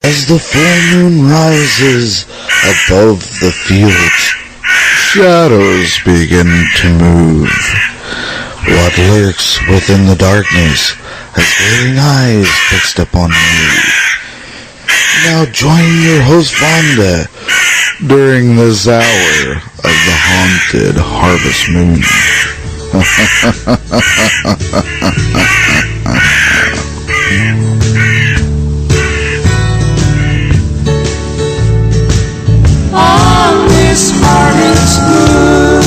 As the full moon rises above the fields, shadows begin to move. What lurks within the darkness has glaring eyes fixed upon you. Now join your host Vonda during this hour of the haunted harvest moon. On this harvest moon.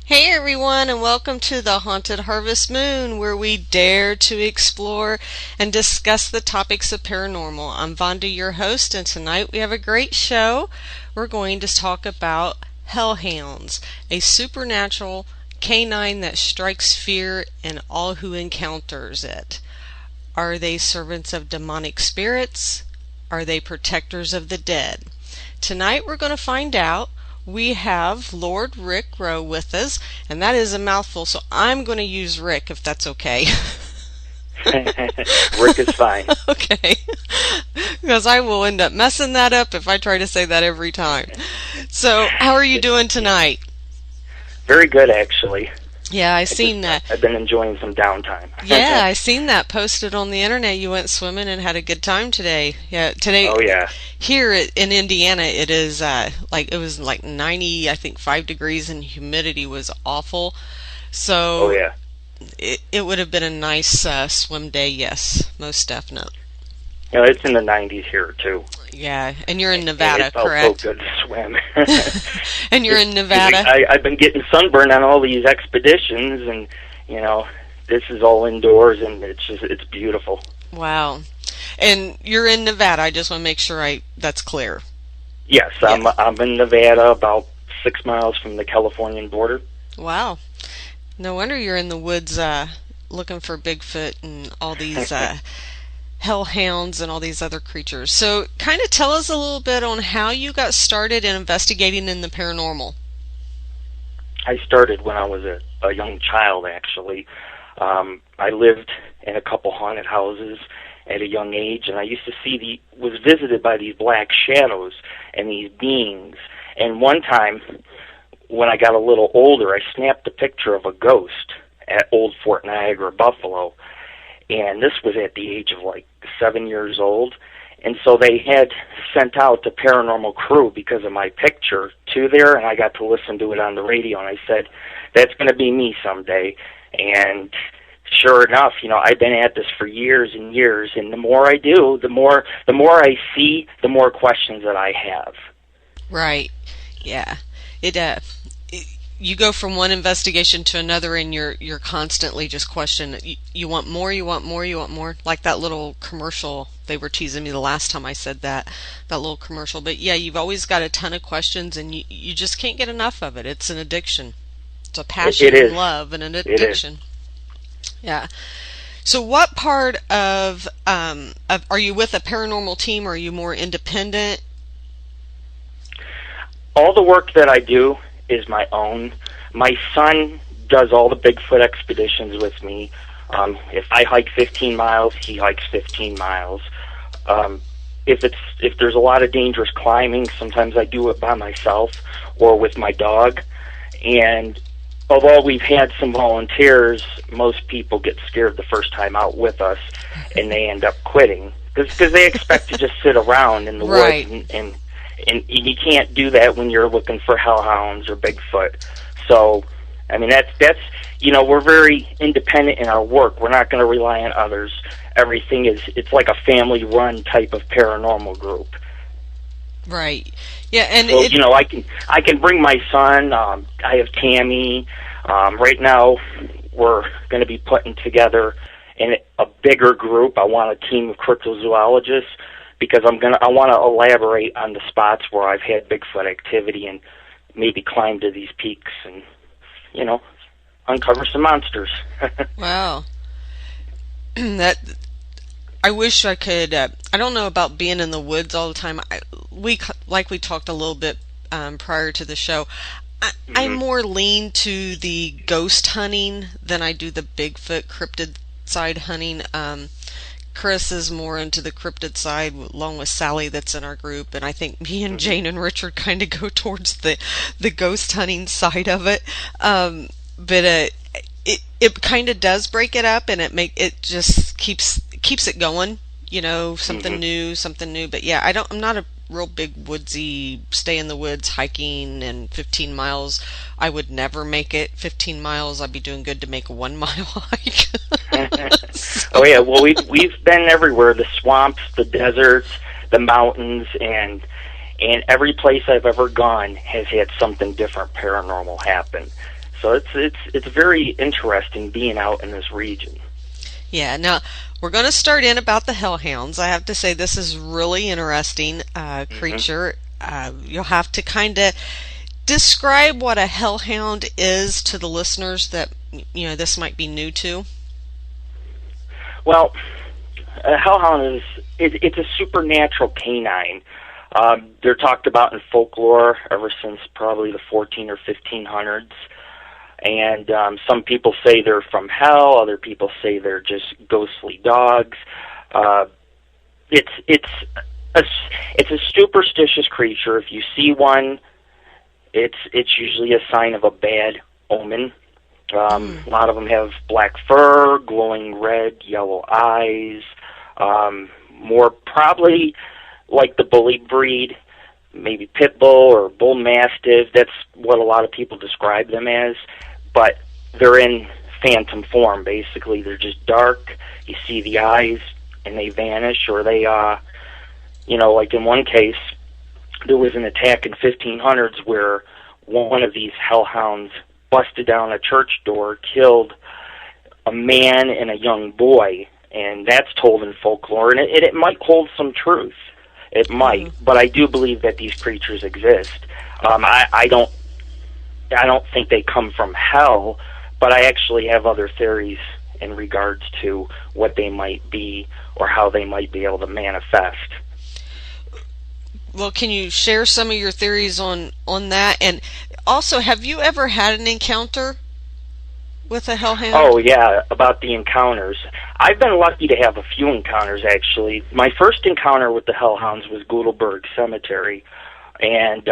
Hey everyone, and welcome to the Haunted Harvest Moon, where we dare to explore and discuss the topics of paranormal. I'm Vonda, your host, and tonight we have a great show. We're going to talk about hellhounds, a supernatural canine that strikes fear in all who encounters it. Are they servants of demonic spirits? Are they protectors of the dead? Tonight we're going to find out. We have Lord Rick Rowe with us, and that is a mouthful, so I'm going to use Rick, if that's okay. Rick is fine. Okay. Because I will end up messing that up if I try to say that every time. So, how are you doing tonight? Very good, actually. Yeah, I seen that. I've been enjoying some downtime. Yeah, I seen that posted on the internet. You went swimming and had a good time today. Yeah, today. Oh yeah. Here in Indiana, it is it was like 90, I think 5 degrees, and humidity was awful. So. Oh yeah. It would have been a nice swim day. Yes, most definite. You know, it's in the 90s here too. Yeah, and you're in Nevada, it felt correct? so good to swim. And you're in Nevada. I've been getting sunburned on all these expeditions, and you know, this is all indoors, and it's beautiful. Wow, and you're in Nevada. I just want to make sure that's clear. Yes, I'm in Nevada, about 6 miles from the Californian border. Wow, no wonder you're in the woods looking for Bigfoot and all these. Hellhounds and all these other creatures. So kind of tell us a little bit on how you got started in investigating in the paranormal. I started when I was a young child, actually. I lived in a couple haunted houses at a young age, and I used to was visited by these black shadows and these beings. And one time, when I got a little older, I snapped a picture of a ghost at Old Fort Niagara, Buffalo. And this was at the age of like 7 years old. And so they had sent out the paranormal crew because of my picture to there, and I got to listen to it on the radio, and I said, that's going to be me someday. And sure enough, you know, I've been at this for years and years, and the more I do, the more I see, the more questions that I have. Right. Yeah. You go from one investigation to another, and you're constantly just questioning. You want more, you want more, you want more. Like that little commercial, they were teasing me the last time I said that little commercial. But yeah, you've always got a ton of questions, and you just can't get enough of it. It's an addiction. It's a passion and love and an addiction. Yeah. So what part of are you with a paranormal team, or are you more independent? All the work that I do is my own. My son does all the Bigfoot expeditions with me. If I hike 15 miles, he hikes 15 miles. If there's a lot of dangerous climbing, sometimes I do it by myself or with my dog. And although we've had some volunteers, most people get scared the first time out with us, and they end up quitting because they expect to just sit around in the Right. woods and you can't do that when you're looking for hellhounds or Bigfoot. So, I mean, that's you know, we're very independent in our work. We're not going to rely on others. It's like a family-run type of paranormal group. Right. Yeah, and so, you know, I can bring my son. I have Tammy. Right now, we're going to be putting together in a bigger group. I want a team of cryptozoologists, because I want to elaborate on the spots where I've had Bigfoot activity and maybe climb to these peaks and, you know, uncover some monsters. Wow. That I wish I could. I don't know about being in the woods all the time. We talked a little bit prior to the show. I more lean to the ghost hunting than I do the Bigfoot cryptid side hunting. Chris is more into the cryptid side, along with Sally, that's in our group, and I think me and Jane and Richard kind of go towards the ghost hunting side of it. But it kind of does break it up, and it just keeps it going. Something new, something new. But yeah, I'm not a real big woodsy, stay in the woods hiking and 15 miles. I would never make it 15 miles. I'd be doing good to make a 1 mile hike. Oh yeah, well we've been everywhere, the swamps, the deserts, the mountains, and every place I've ever gone has had something different paranormal happen. So it's very interesting being out in this region. Yeah, now we're going to start in about the hellhounds. I have to say this is really interesting creature. You'll have to kind of describe what a hellhound is to the listeners that this might be new to. Well, a hellhound it's a supernatural canine. They're talked about in folklore ever since probably the 14 or 1500s. And some people say they're from hell. Other people say they're just ghostly dogs. It's a superstitious creature. If you see one, it's usually a sign of a bad omen. A lot of them have black fur, glowing red, yellow eyes. More probably like the bully breed, maybe pit bull or bull mastiff. That's what a lot of people describe them as. But they're in phantom form, basically. They're just dark. You see the eyes, and they vanish, or they, like in one case, there was an attack in 1500s where one of these hellhounds busted down a church door, killed a man and a young boy, and that's told in folklore, and it might hold some truth. It might, but I do believe that these creatures exist. I don't think they come from hell, but I actually have other theories in regards to what they might be or how they might be able to manifest. Well, can you share some of your theories on that? And also, have you ever had an encounter with a hellhound? Oh, yeah, about the encounters. I've been lucky to have a few encounters, actually. My first encounter with the hellhounds was Gutelberg Cemetery, and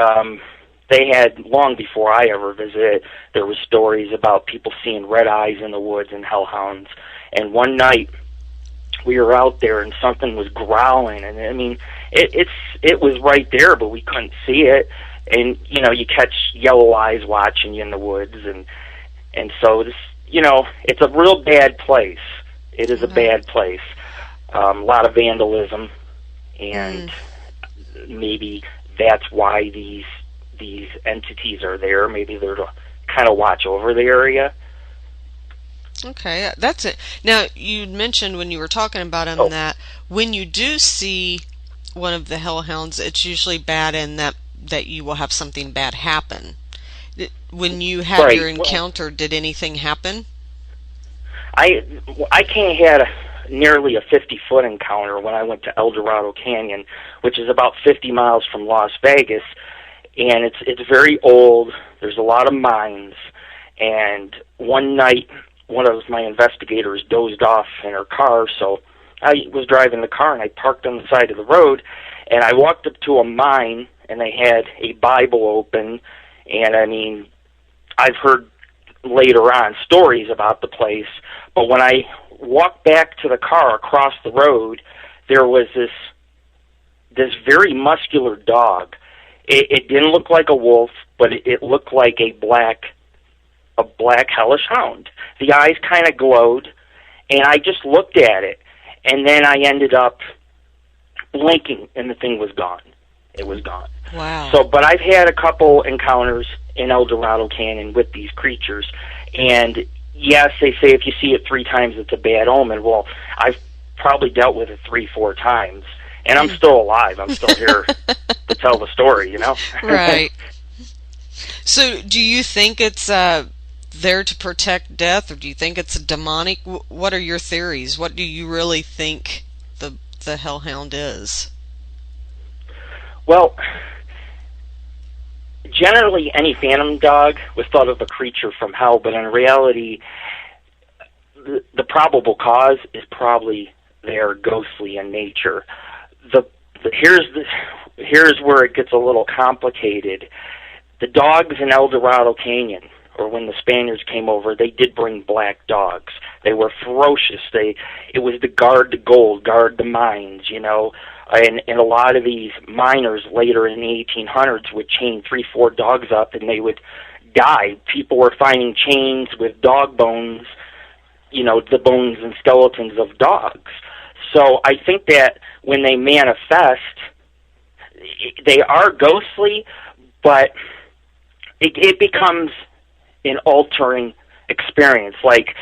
they had, long before I ever visited, there was stories about people seeing red eyes in the woods and hellhounds. And one night, we were out there and something was growling, and I mean, it was right there, but we couldn't see it. And you catch yellow eyes watching you in the woods, and so this, it's a real bad place. It is a bad place. A lot of vandalism, and maybe that's why these entities are there. Maybe they're to kind of watch over the area. Okay, that's it. Now, you mentioned when you were talking about them that when you do see one of the hellhounds, it's usually bad, and that you will have something bad happen. When you had your encounter, did anything happen? I had nearly a 50-foot encounter when I went to El Dorado Canyon, which is about 50 miles from Las Vegas, and it's very old. There's a lot of mines, and one night, one of my investigators dozed off in her car, so I was driving the car, and I parked on the side of the road, and I walked up to a mine, and they had a Bible open, and I mean, I've heard later on stories about the place, but when I walked back to the car across the road, there was this very muscular dog. It didn't look like a wolf, but it looked like a black hellish hound. The eyes kind of glowed, and I just looked at it, and then I ended up blinking, and the thing was gone. It was gone. Wow. So, but I've had a couple encounters in El Dorado Canyon with these creatures, and yes, they say if you see it 3 times, it's a bad omen. Well, I've probably dealt with it 3-4 times, and I'm still alive. I'm still here to tell the story, Right. So, do you think it's there to protect death, or do you think it's a demonic? What are your theories? What do you really think the hellhound is? Well, generally any phantom dog was thought of a creature from hell, but in reality, the probable cause is probably they're ghostly in nature. Here's where it gets a little complicated. The dogs in El Dorado Canyon, or when the Spaniards came over, they did bring black dogs. They were ferocious. It was to guard the gold, guard the mines, you know. And a lot of these miners later in the 1800s would chain 3-4 dogs up, and they would die. People were finding chains with dog bones, you know, the bones and skeletons of dogs. So I think that when they manifest, they are ghostly, but it becomes an altering experience. Like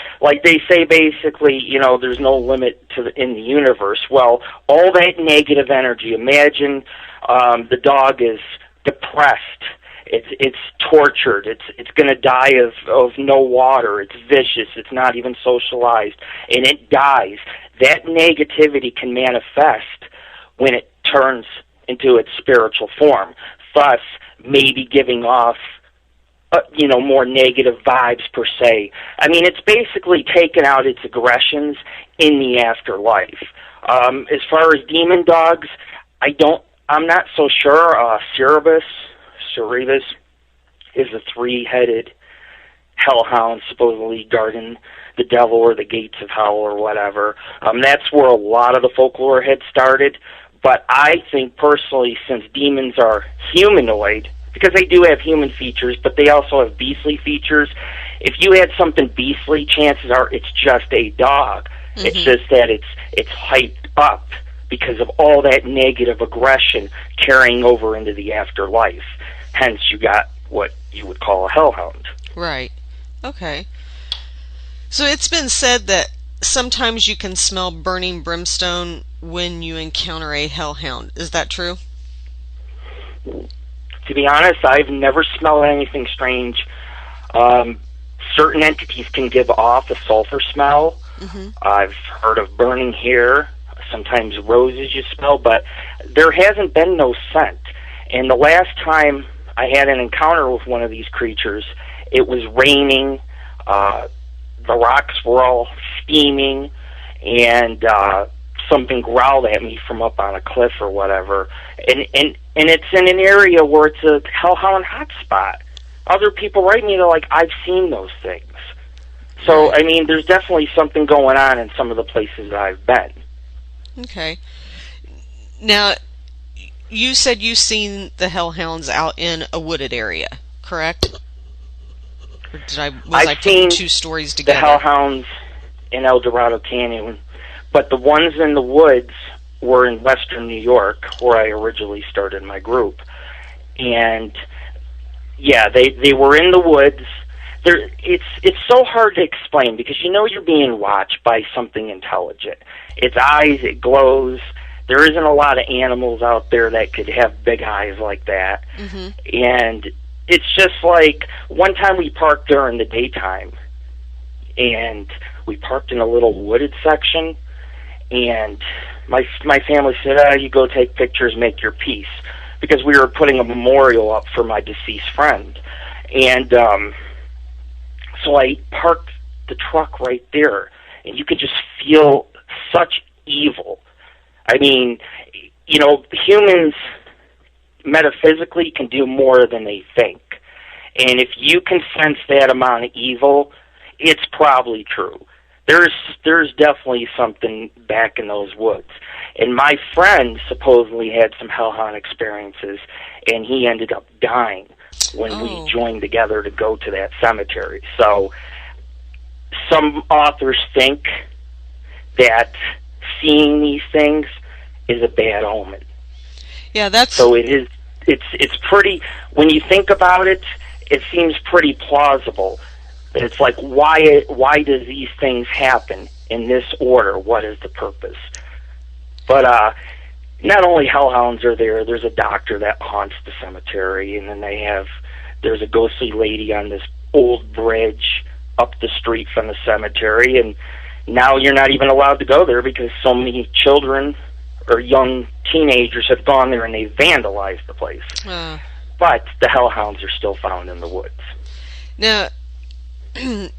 they say, basically, you know, there's no limit in the universe. Well, all that negative energy. Imagine the dog is depressed. It's tortured. It's going to die of no water. It's vicious. It's not even socialized, and it dies. That negativity can manifest when it turns into its spiritual form, thus maybe giving off you know, more negative vibes per se. I mean, it's basically taken out its aggressions in the afterlife. As far as demon dogs, I'm not so sure. Cerebus is a 3-headed hellhound supposedly guarding the devil or the gates of hell or whatever. That's where a lot of the folklore had started. But I think personally, since demons are humanoid, because they do have human features, but they also have beastly features. If you had something beastly, chances are it's just a dog. Mm-hmm. It's just that it's hyped up because of all that negative aggression carrying over into the afterlife. Hence, you got what you would call a hellhound. Right. Okay. So it's been said that sometimes you can smell burning brimstone when you encounter a hellhound. Is that true? To be honest, I've never smelled anything strange. Certain entities can give off a sulfur smell. Mm-hmm. I've heard of burning hair, sometimes roses you smell, but there hasn't been no scent. And the last time I had an encounter with one of these creatures, it was raining, the rocks were all steaming, and something growled at me from up on a cliff or whatever. And it's in an area where it's a hellhound hotspot. Other people write me, they're like, I've seen those things. So, I mean, there's definitely something going on in some of the places that I've been. Okay. Now, you said you've seen the hellhounds out in a wooded area, correct? Or I've seen two stories together? The hellhounds in El Dorado Canyon, but the ones in the woods were in western New York, where I originally started my group. And, yeah, they were in the woods. It's so hard to explain because you know you're being watched by something intelligent. Its eyes, it glows. There isn't a lot of animals out there that could have big eyes like that. Mm-hmm. And it's just like, one time we parked there in the daytime, and we parked in a little wooded section, and my family said, you go take pictures, make your peace, because we were putting a memorial up for my deceased friend. And so I parked the truck right there, and you could just feel such evil. I mean, you know, humans metaphysically can do more than they think. And if you can sense that amount of evil, it's probably true. There's definitely something back in those woods. And my friend supposedly had some hellhound experiences, and he ended up dying when we joined together to go to that cemetery. So some authors think that seeing these things is a bad omen. Yeah, that's... So it's pretty, when you think about it, it seems pretty plausible. It's like, why does these things happen in this order? What is the purpose? But not only hellhounds are there, there's a doctor that haunts the cemetery, and then there's a ghostly lady on this old bridge up the street from the cemetery, and now you're not even allowed to go there because so many children or young teenagers have gone there and they vandalized the place. but the hellhounds are still found in the woods. Now,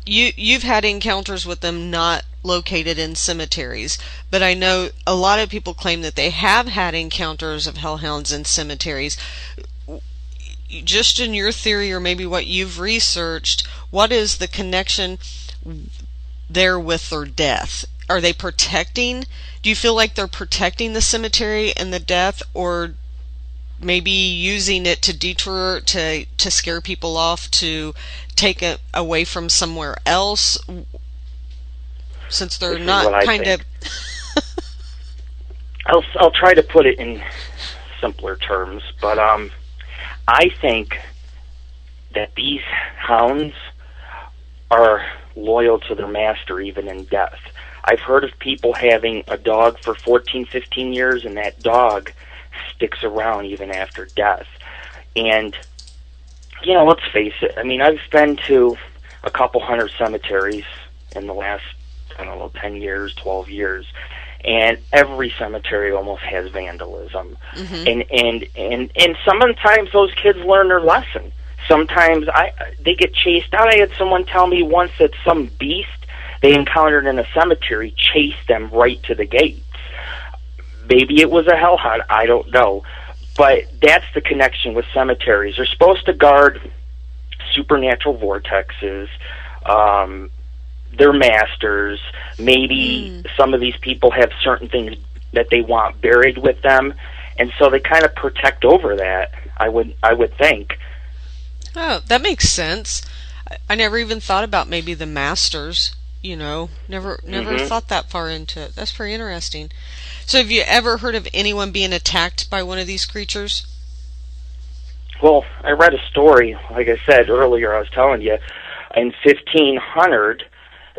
you've had encounters with them not located in cemeteries, but I know a lot of people claim that they have had encounters of hellhounds in cemeteries. Just in your theory, or maybe what you've researched, what is the connection there with their death? Are they protecting? Do you feel like they're protecting the cemetery and the death, or maybe using it to detour, to scare people off, to take it away from somewhere else, since they're not kind of... I'll try to put it in simpler terms, but I think that these hounds are loyal to their master even in death. I've heard of people having a dog for 14, 15 years, and that dog sticks around even after death. And, you know, let's face it, I mean, I've been to a couple hundred cemeteries in the last, 10 years, 12 years, and every cemetery almost has vandalism. Mm-hmm. And sometimes those kids learn their lesson. Sometimes they get chased out. I had someone tell me once that some beast they encountered in a cemetery chased them right to the gates. Maybe it was a hellhound, I don't know. But that's the connection with cemeteries. They're supposed to guard supernatural vortexes, their masters. Maybe some of these people have certain things that they want buried with them, and so they kind of protect over that, I would think. Oh, that makes sense. I never even thought about maybe the masters, never thought that far into it. That's pretty interesting. So have you ever heard of anyone being attacked by one of these creatures? Well, I read a story, like I said earlier, I was telling you, in 1500,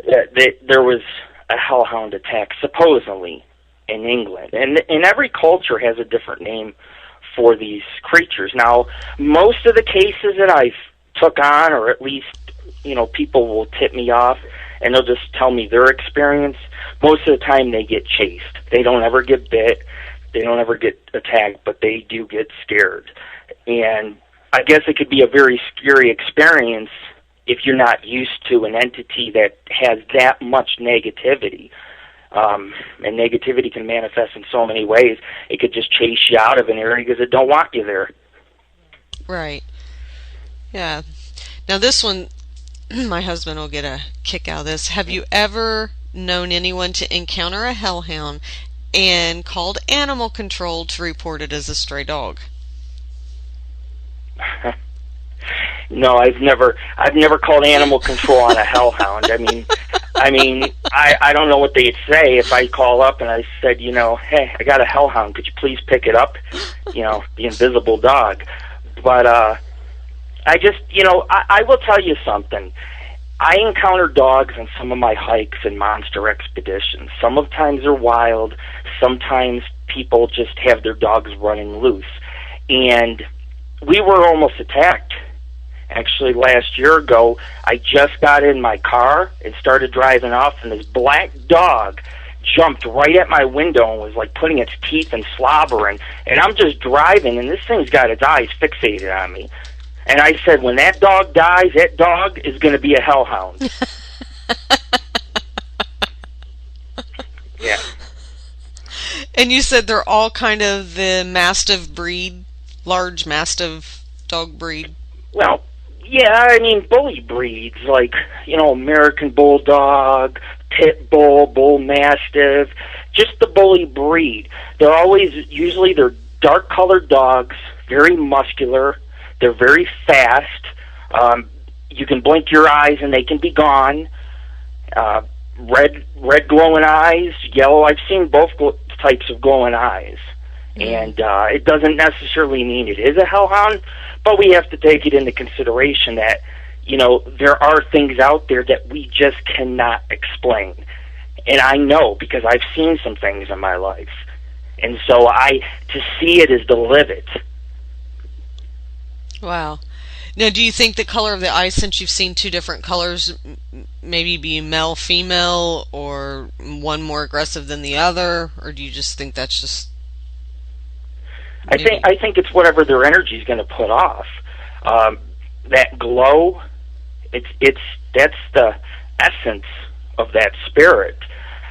that there was a hellhound attack, supposedly, in England. And every culture has a different name for these creatures. Now, most of the cases that I've took on, or at least, people will tip me off, and they'll just tell me their experience. Most of the time they get chased. They don't ever get bit. They don't ever get attacked, but they do get scared. And I guess it could be a very scary experience if you're not used to an entity that has that much negativity. And negativity can manifest in so many ways. It could just chase you out of an area because it don't want you there. Right. Yeah. Now this one, my husband will get a kick out of this. Have you ever known anyone to encounter a hellhound and called animal control to report it as a stray dog? No, I've never called animal control on a hellhound. I don't know what they'd say if I call up and I said, hey, I got a hellhound. Could you please pick it up? The invisible dog. But I just, I will tell you something. I encounter dogs on some of my hikes and monster expeditions. Sometimes they're wild. Sometimes people just have their dogs running loose. And we were almost attacked. Actually, last year ago, I just got in my car and started driving off, and this black dog jumped right at my window and was like putting its teeth and slobbering. And I'm just driving, and this thing's got its eyes fixated on me. And I said, when that dog dies, that dog is going to be a hellhound. Yeah. And you said they're all kind of the Mastiff breed, large Mastiff dog breed? Well, yeah, bully breeds, like, American Bulldog, Pit Bull, Bull Mastiff, just the bully breed. Usually they're dark-colored dogs, very muscular, they're very fast, you can blink your eyes and they can be gone, red glowing eyes, yellow, I've seen both types of glowing eyes. And it doesn't necessarily mean it is a hellhound, but we have to take it into consideration that, there are things out there that we just cannot explain. And I know because I've seen some things in my life. And so to see it is to live it. Wow. Now, do you think the color of the eyes, since you've seen two different colors, maybe be male, female, or one more aggressive than the other? Or do you just think that's just... I think it's whatever their energy is going to put off. That glow, that's the essence of that spirit.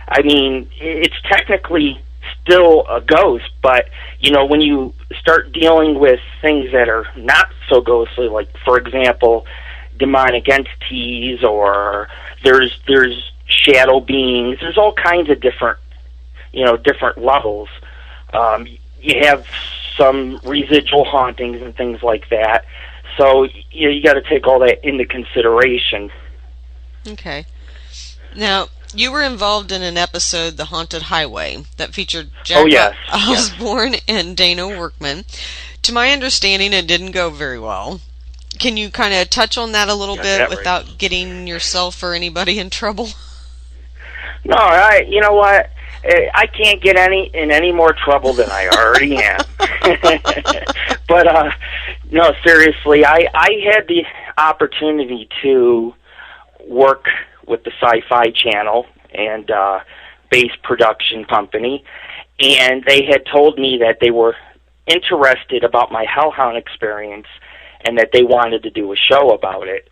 I mean, it's technically still a ghost, but when you start dealing with things that are not so ghostly, like for example, demonic entities, or there's shadow beings. There's all kinds of different levels. You have some residual hauntings and things like that. So you got to take all that into consideration. Okay. Now, you were involved in an episode, The Haunted Highway, that featured Jack Osborne and Dana Workman. To my understanding, it didn't go very well. Can you kind of touch on that a little bit without getting yourself or anybody in trouble? No, you know what? I can't get in any more trouble than I already am. But no, seriously, I had the opportunity to work with the Sci-Fi Channel and Base Production Company, and they had told me that they were interested about my Hellhound experience and that they wanted to do a show about it.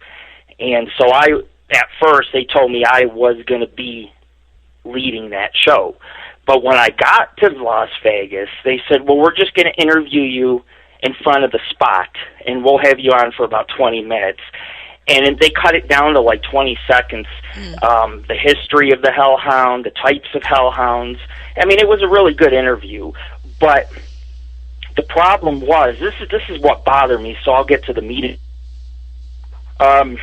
And so at first they told me I was going to be leading that show. But when I got to Las Vegas, they said, well, we're just going to interview you in front of the spot, and we'll have you on for about 20 minutes. And they cut it down to like 20 seconds. The history of the Hellhound, the types of Hellhounds. I mean, it was a really good interview. But the problem was, this is what bothered me, so I'll get to the meeting. When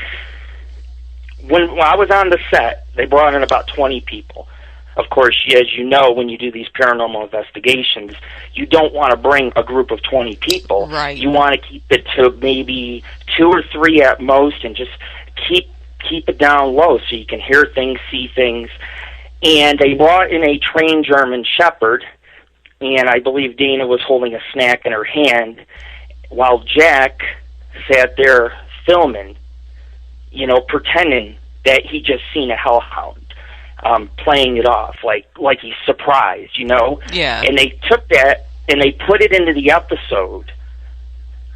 I was on the set, they brought in about 20 people. Of course, as you know, when you do these paranormal investigations, you don't want to bring a group of 20 people. Right. You want to keep it to maybe 2 or 3 at most, and just keep it down low so you can hear things, see things. And they brought in a trained German Shepherd, and I believe Dana was holding a snack in her hand, while Jack sat there filming, pretending that he just seen a hellhound. Playing it off like he's surprised, Yeah. And they took that and they put it into the episode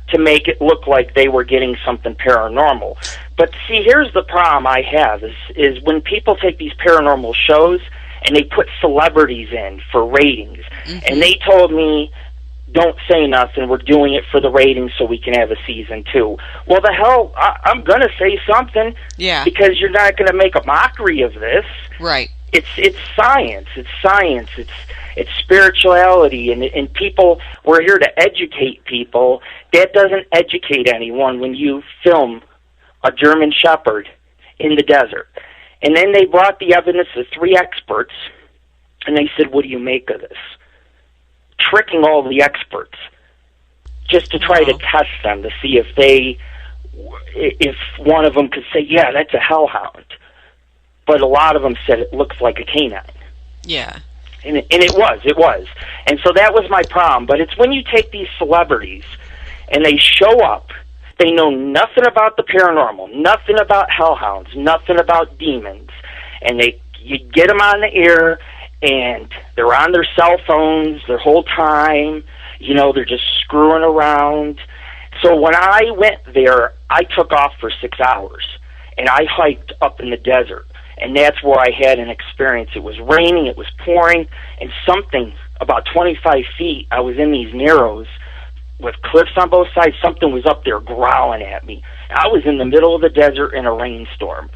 to make it look like they were getting something paranormal. But see, here's the problem I have is when people take these paranormal shows and they put celebrities in for ratings, and they told me, don't say nothing, we're doing it for the ratings so we can have a season 2. Well, the hell, I'm going to say something, because you're not going to make a mockery of this. Right. It's science. It's science. It's spirituality, and people, we're here to educate people. That doesn't educate anyone when you film a German Shepherd in the desert. And then they brought the evidence of 3 experts, and they said, what do you make of this? Tricking all the experts just to try to test them to see if one of them could say, yeah, that's a hellhound. But a lot of them said it looks like a canine. Yeah. And it was. And so that was my problem. But it's when you take these celebrities and they show up, they know nothing about the paranormal, nothing about hellhounds, nothing about demons, and you get them on the air, and they're on their cell phones their whole time. They're just screwing around. So when I went there, I took off for 6 hours, and I hiked up in the desert, and that's where I had an experience. It was raining, it was pouring, and something about 25 feet, I was in these narrows with cliffs on both sides. Something was up there growling at me. I was in the middle of the desert in a rainstorm.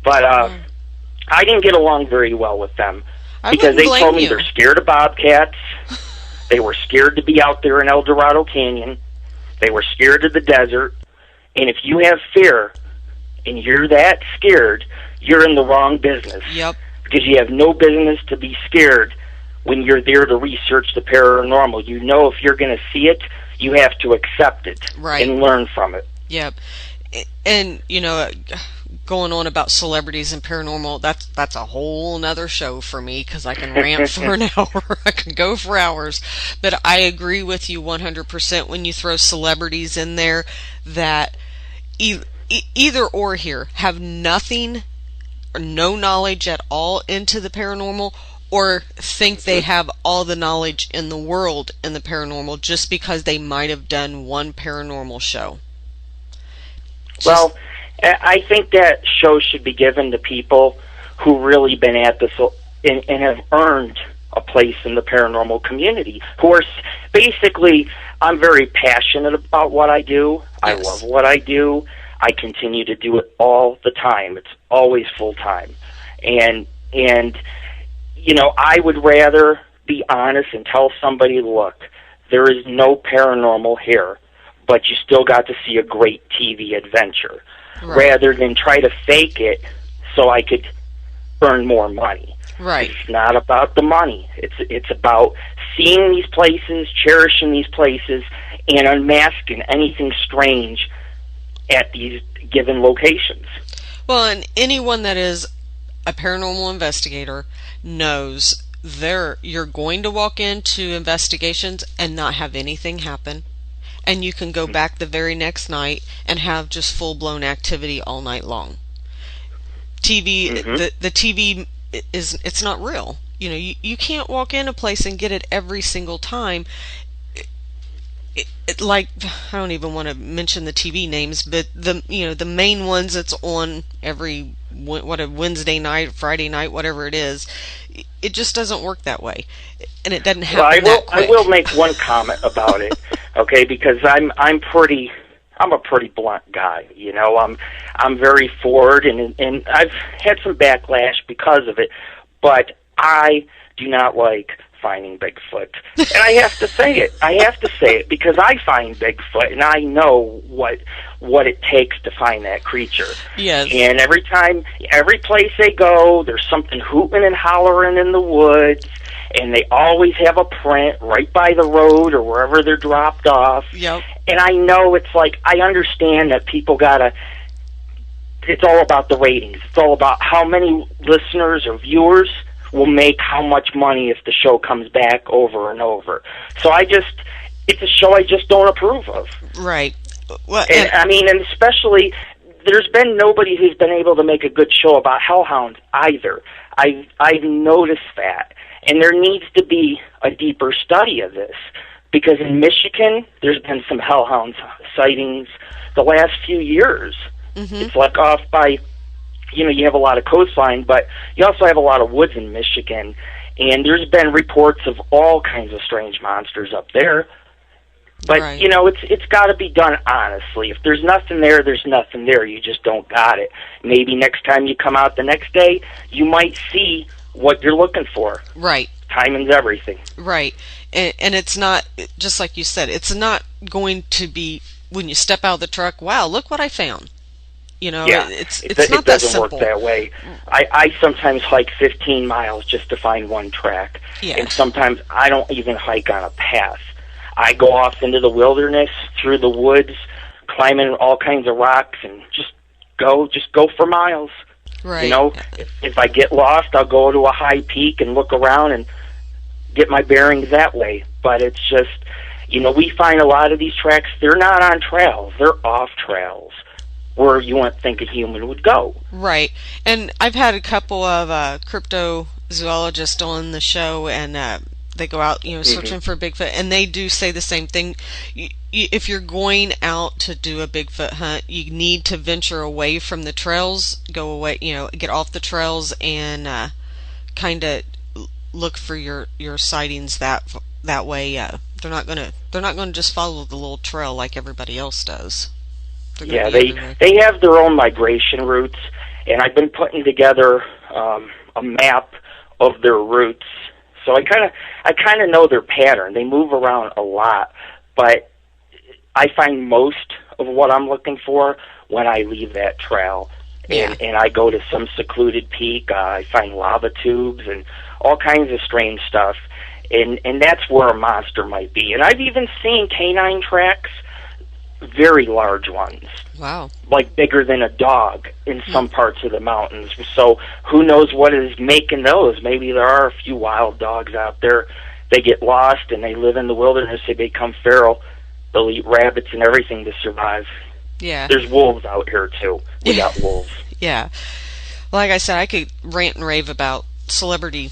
But I didn't get along very well with them because they told me they're scared of bobcats. They were scared to be out there in El Dorado Canyon. They were scared of the desert. And if you have fear and you're that scared, you're in the wrong business. Yep. Because you have no business to be scared when you're there to research the paranormal. If you're going to see it, you have to accept it and learn from it. Yep. And, going on about celebrities and paranormal, that's a whole nother show for me, because I can rant for an hour. I can go for hours. But I agree with you 100% when you throw celebrities in there that either or here have nothing or no knowledge at all into the paranormal, or think they have all the knowledge in the world in the paranormal just because they might have done one paranormal show. Well, I think that shows should be given to people who really been at this and have earned a place in the paranormal community. Who are basically, I'm very passionate about what I do. Yes. I love what I do. I continue to do it all the time. It's always full time, and you know, I would rather be honest and tell somebody, look, there is no paranormal here, but you still got to see a great TV adventure, rather than try to fake it so I could earn more money. Right. It's not about the money. It's about seeing these places, cherishing these places, and unmasking anything strange at these given locations. Well, and anyone that is a paranormal investigator knows you're going to walk into investigations and not have anything happen, and you can go back the very next night and have just full-blown activity all night long. TV, the TV it's not real. You know, you can't walk in a place and get it every single time. Like, I don't even want to mention the TV names, but the main ones that's on every a Wednesday night, Friday night, whatever it is, it just doesn't work that way, and it doesn't happen that quick. I will make one comment about it, okay? Because I'm a pretty blunt guy, you know. I'm very forward, and I've had some backlash because of it, but I do not like finding Bigfoot. And I have to say it. Because I find Bigfoot, and I know what it takes to find that creature. Yes. And every place they go, there's something hooting and hollering in the woods, and they always have a print right by the road or wherever they're dropped off. Yep. And I know it's like, I understand that people it's all about the ratings. It's all about how many listeners or viewers will make how much money if the show comes back over and over. So it's a show I just don't approve of. Right. Well, and especially, there's been nobody who's been able to make a good show about hellhounds either. I've noticed that. And there needs to be a deeper study of this. Because in Michigan, there's been some hellhound sightings the last few years. Mm-hmm. It's like off by, you have a lot of coastline, but you also have a lot of woods in Michigan. And there's been reports of all kinds of strange monsters up there. But, right. It's got to be done honestly. If there's nothing there, there's nothing there. You just don't got it. Maybe next time you come out the next day, you might see what you're looking for. Right. Timing's everything. Right. And it's not, just like you said, it's not going to be, when you step out of the truck, wow, look what I found. Yeah, it's not that simple. It doesn't work that way. I sometimes hike 15 miles just to find one track. Yeah. And sometimes I don't even hike on a path. I go off into the wilderness, through the woods, climbing all kinds of rocks, and just go for miles. Right. If I get lost, I'll go to a high peak and look around and get my bearings that way. But it's just, we find a lot of these tracks, they're not on trails, they're off trails, where you wouldn't think a human would go. Right. And I've had a couple of cryptozoologists on the show, and they go out, searching for Bigfoot, and they do say the same thing. If you're going out to do a Bigfoot hunt, you need to venture away from the trails, go away, get off the trails, and kind of look for your sightings that way. They're not gonna just follow the little trail like everybody else does. Yeah, they have their own migration routes, and I've been putting together a map of their routes. So I kind of know their pattern. They move around a lot, but I find most of what I'm looking for when I leave that trail. Yeah. And I go to some secluded peak. I find lava tubes and all kinds of strange stuff. And that's where a monster might be. And I've even seen canine tracks, very large ones. Wow. Like bigger than a dog in some parts of the mountains. So who knows what is making those? Maybe there are a few wild dogs out there. They get lost and they live in the wilderness. They become feral. They'll eat rabbits and everything to survive. Yeah. There's wolves out here too. We got wolves. Yeah. Like I said, I could rant and rave about celebrity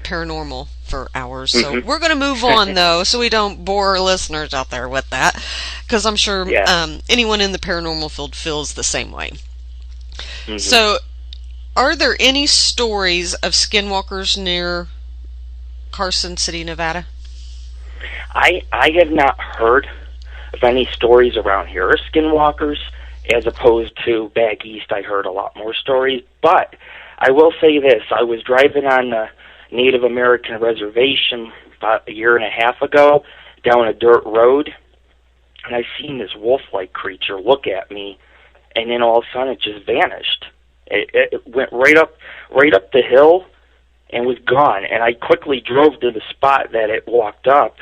paranormal for hours. So we're going to move on, though, so we don't bore our listeners out there with that, because I'm sure anyone in the paranormal field feels the same way. So, are there any stories of skinwalkers near Carson City, Nevada? I have not heard of any stories around here of skinwalkers, as opposed to back east. I heard a lot more stories, but I will say this. I was driving on the Native American reservation about a year and a half ago down a dirt road, and I seen this wolf-like creature look at me, and then all of a sudden it just vanished. It went right up the hill and was gone, and I quickly drove to the spot that it walked up,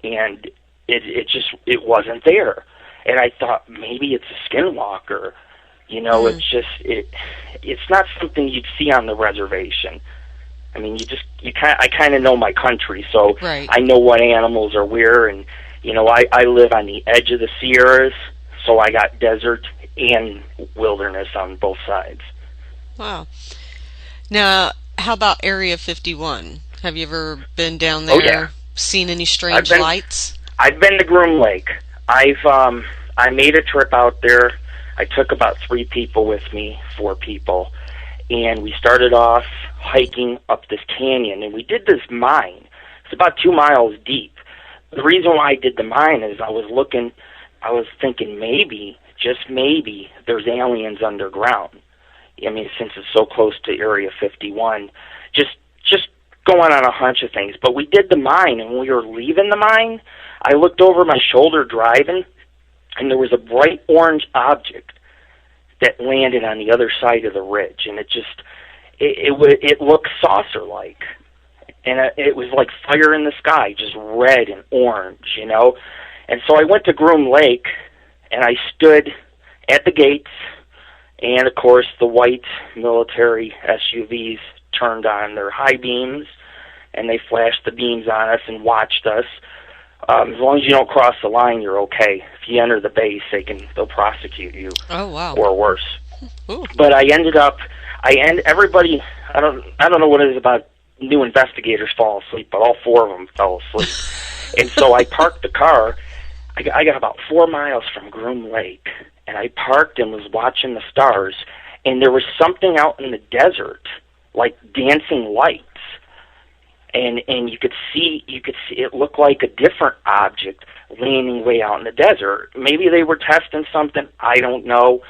and it wasn't there. And I thought maybe it's a skinwalker. It's not something you'd see on the reservation. I mean, I kind of know my country, so I know what animals are where, and I live on the edge of the Sierras, so I got desert and wilderness on both sides. Wow. Now, how about Area 51? Have you ever been down there? Oh, yeah. Seen any strange lights? I've been to Groom Lake. I made a trip out there. I took about 3 people with me, 4 people, and we started off hiking up this canyon, and we did this mine. It's about 2 miles deep. The reason why I did the mine is I was thinking maybe, just maybe, there's aliens underground. I mean, since it's so close to Area 51, just going on a hunch of things. But we did the mine, and when we were leaving the mine, I looked over my shoulder driving, and there was a bright orange object that landed on the other side of the ridge, and it looked saucer-like, and it was like fire in the sky, just red and orange, And so I went to Groom Lake, and I stood at the gates, and of course the white military SUVs turned on their high beams, and they flashed the beams on us and watched us. As long as you don't cross the line, you're okay. If you enter the base, they'll prosecute you. Oh, wow. Or worse. Ooh. But everybody, I don't know what it is about new investigators fall asleep, but all 4 of them fell asleep. And so I parked the car. I got about 4 miles from Groom Lake, and I parked and was watching the stars, and there was something out in the desert, like dancing lights. And you could see it looked like a different object landing way out in the desert. Maybe they were testing something, I don't know.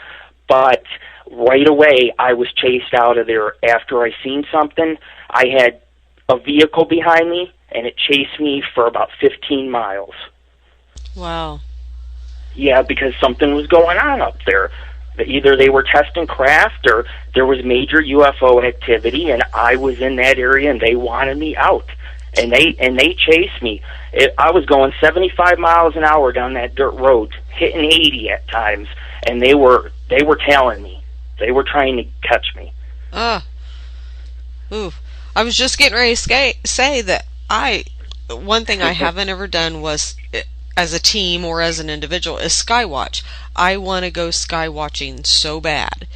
But right away I was chased out of there after I seen something. I had a vehicle behind me, and it chased me for about 15 miles. Wow. Yeah, because something was going on up there. Either they were testing craft, or there was major UFO activity, and I was in that area, and they wanted me out, and they chased me. I was going 75 miles an hour down that dirt road, hitting 80 at times, and they were tailing me. They were trying to catch me. Ooh. I was just getting ready to say that one thing I haven't ever done was, as a team or as an individual, is skywatch. I want to go skywatching so bad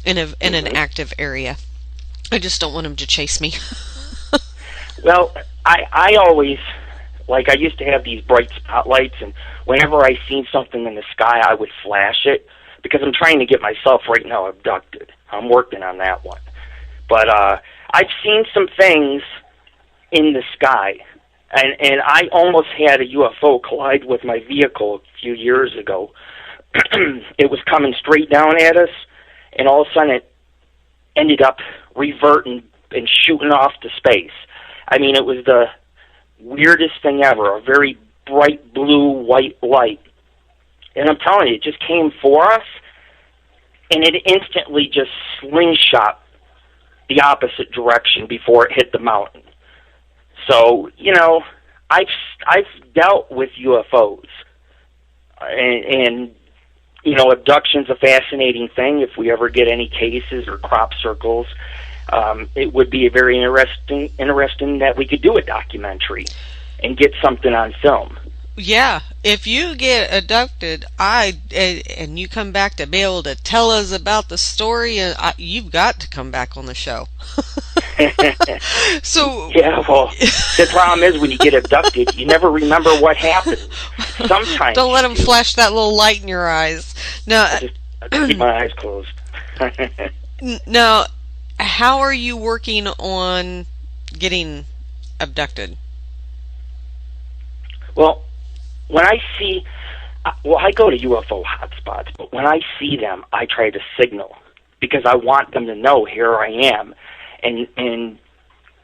in an active area. I just don't want them to chase me. Well, I always, I used to have these bright spotlights, and whenever I seen something in the sky, I would flash it, because I'm trying to get myself right now abducted. I'm working on that one. But I've seen some things in the sky, and I almost had a UFO collide with my vehicle a few years ago. It was coming straight down at us, and all of a sudden it ended up reverting and shooting off to space. I mean, it was the weirdest thing ever, a very bright blue-white light. And I'm telling you, it just came for us, and it instantly just slingshot the opposite direction before it hit the mountain. So, I've dealt with UFOs, and abduction's a fascinating thing. If we ever get any cases or crop circles, it would be very interesting that we could do a documentary and get something on film. Yeah, if you get abducted, and you come back to be able to tell us about the story, you've got to come back on the show. So Yeah, well, the problem is when you get abducted, you never remember what happened. Sometimes don't let them you do. flash that little light in your eyes. Now, I just keep my eyes closed. now, how are you working on getting abducted? Well, when I see, I go to UFO hotspots, but when I see them, I try to signal because I want them to know here I am. And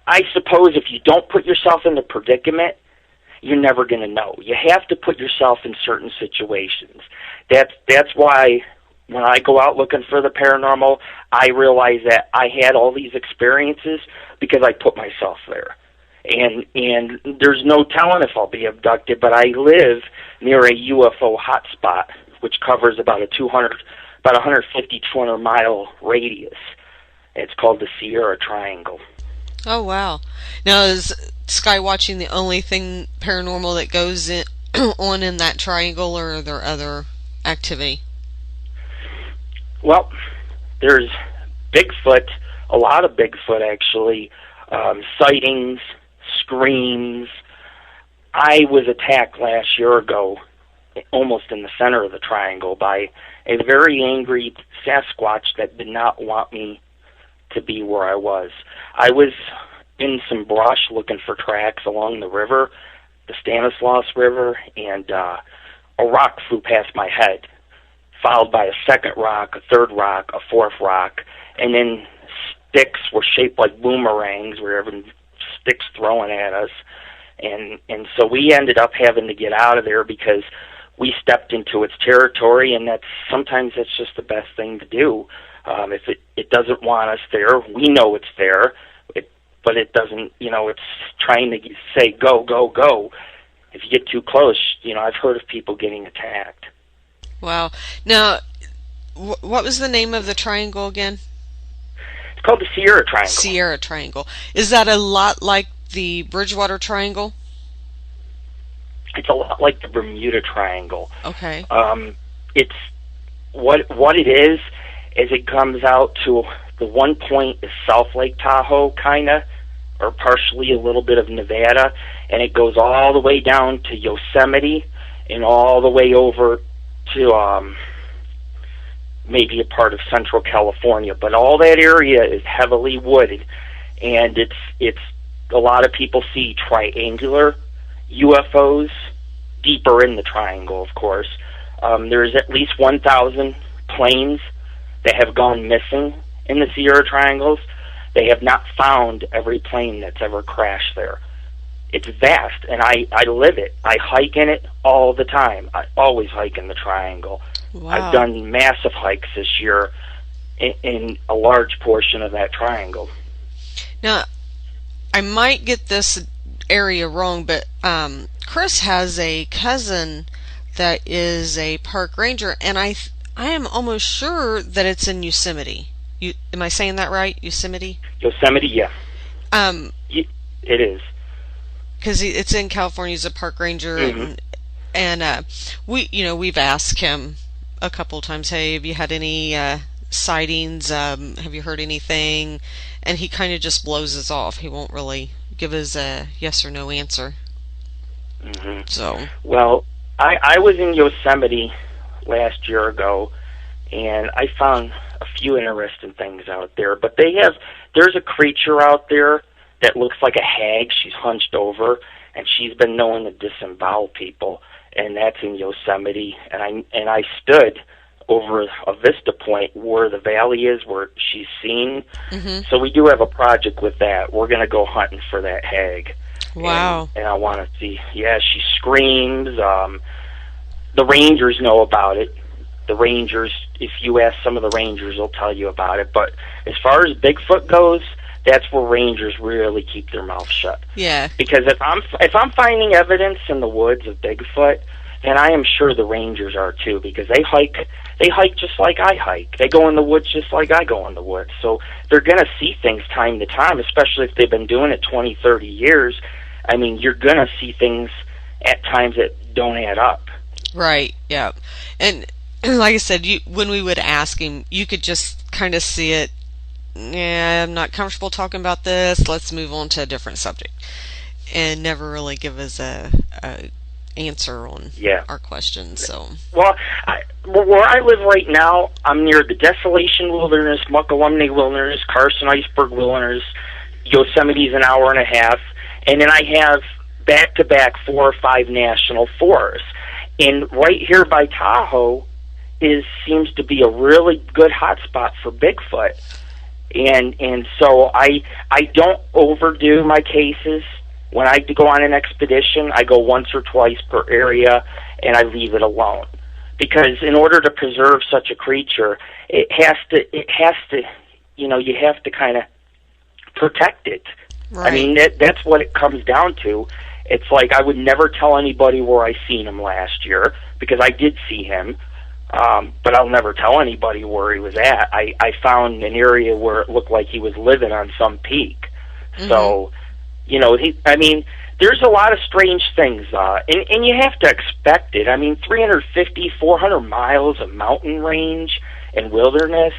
I suppose if you don't put yourself in the predicament, you're never going to know. You have to put yourself in certain situations. That's why when I go out looking for the paranormal, I realize that I had all these experiences because I put myself there. And there's no telling if I'll be abducted, but I live near a UFO hotspot, which covers about 150, 200 mile radius. It's called the Sierra Triangle. Oh, wow. Now, is sky watching the only thing paranormal that goes on in that triangle, or are there other activity? Well, there's Bigfoot, a lot of Bigfoot actually, sightings, screams. I was attacked last year ago, almost in the center of the triangle, by a very angry Sasquatch that did not want me to be where I was. I was in some brush looking for tracks along the river, the Stanislaus River, and a rock flew past my head, followed by a second rock, a third rock, a fourth rock, and then sticks were shaped like boomerangs. We were having sticks thrown at us, and so we ended up having to get out of there because we stepped into its territory, and sometimes that's just the best thing to do. If it doesn't want us there, we know it's there, but it doesn't, it's trying to say, go, go, go. If you get too close, I've heard of people getting attacked. Wow. Now, what was the name of the triangle again? It's called the Sierra Triangle. Sierra Triangle. Is that a lot like the Bridgewater Triangle? It's a lot like the Bermuda Triangle. Okay. It's what it is it comes out to the one point is South Lake Tahoe, kind of, or partially a little bit of Nevada, and it goes all the way down to Yosemite and all the way over to maybe a part of Central California. But all that area is heavily wooded, and it's a lot of people see triangular UFOs deeper in the triangle, of course. There's at least 1,000 planes that have gone missing in the Sierra Triangles. They have not found every plane that's ever crashed there. It's vast, and I live it. I hike in it all the time. I always hike in the Triangle. Wow. I've done massive hikes this year in a large portion of that triangle. Now, I might get this area wrong, but Chris has a cousin that is a park ranger, and I am almost sure that it's in Yosemite. Am I saying that right? Yosemite? Yosemite, yeah. It is. Because it's in California. He's a park ranger, Mm-hmm. and we've asked him a couple times, hey, have you had any sightings? Have you heard anything? And he kind of just blows us off. He won't really give us a yes or no answer. Mm-hmm. So. Well, I was in Yosemite last year ago, and I found a few interesting things out there. But there's a creature out there that looks like a hag. She's hunched over, and she's been known to disembowel people, and that's in Yosemite. And I stood over a vista point where the valley is, where she's seen. Mm-hmm. So we do have a project with that. We're going to go hunting for that hag. Wow. And I want to see. Yeah, she screams. The rangers know about it. The rangers, if you ask some of the rangers, they'll tell you about it. But as far as Bigfoot goes, that's where rangers really keep their mouth shut. Yeah. Because if I'm finding evidence in the woods of Bigfoot, then I am sure the rangers are too, because they hike just like I hike. They go in the woods just like I go in the woods. So they're going to see things time to time, especially if they've been doing it 20, 30 years. I mean, you're going to see things at times that don't add up. Right, yeah. And like I said, when we would ask him, you could just kind of see it yeah, I'm not comfortable talking about this. Let's move on to a different subject, and never really give us a answer on Yeah. our questions. So, Well, where I live right now, I'm near the Desolation Wilderness, Muckalumney Wilderness, Carson Iceberg Wilderness, Yosemite's an hour and a half, and then I have back-to-back 4 or 5 national forests. And right here by Tahoe seems to be a really good hotspot for Bigfoot. And so I don't overdo my cases. When I go on an expedition, I go once or twice per area, and I leave it alone. Because in order to preserve such a creature, it has to, you have to kind of protect it. right. I mean, that's what it comes down to. It's like I would never tell anybody where I seen him last year, because I did see him, but I'll never tell anybody where he was at. I found an area where it looked like he was living on some peak. Mm-hmm. So, there's a lot of strange things, and you have to expect it. I mean, 350, 400 miles of mountain range and wilderness,